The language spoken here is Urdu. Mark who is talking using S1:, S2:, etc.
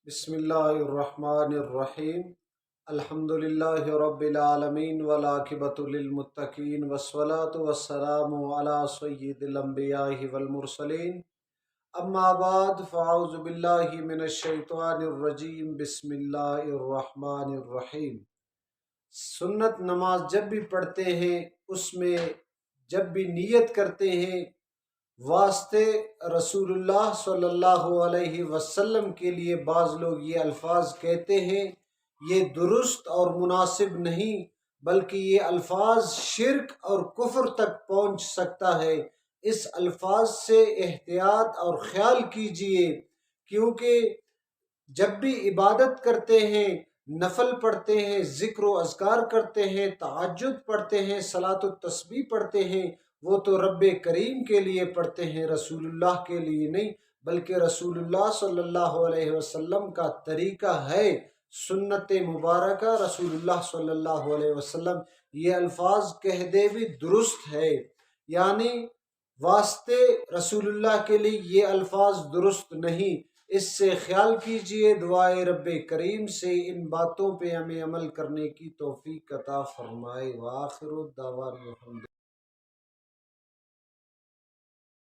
S1: بسم اللہ الرحمن الرحیم الحمدللہ رب العالمین والعاقبۃ للمتقین والصلاة والسلام علی سید الانبیاء والمرسلین اما بعد فاعوذ باللہ من الشیطان الرجیم بسم اللہ الرحمن الرحیم۔ سنت نماز جب بھی پڑھتے ہیں اس میں جب بھی نیت کرتے ہیں واسطے رسول اللہ صلی اللہ علیہ وسلم کے لیے بعض لوگ یہ الفاظ کہتے ہیں، یہ درست اور مناسب نہیں، بلکہ یہ الفاظ شرک اور کفر تک پہنچ سکتا ہے۔ اس الفاظ سے احتیاط اور خیال کیجئے، کیونکہ جب بھی عبادت کرتے ہیں، نفل پڑھتے ہیں، ذکر و اذکار کرتے ہیں، تہجد پڑھتے ہیں، صلاۃ و تسبیح پڑھتے ہیں، وہ تو رب کریم کے لیے پڑھتے ہیں، رسول اللہ کے لیے نہیں، بلکہ رسول اللہ صلی اللہ علیہ وسلم کا طریقہ ہے، سنت مبارکہ رسول اللہ صلی اللہ علیہ وسلم۔ یہ الفاظ کہہ دے بھی درست ہے، یعنی واسطے رسول اللہ کے لیے یہ الفاظ درست نہیں۔ اس سے خیال کیجئے، دعائے رب کریم سے ان باتوں پہ ہمیں عمل کرنے کی توفیق عطا فرمائے۔ وآخر دعوانا الحمدللہ۔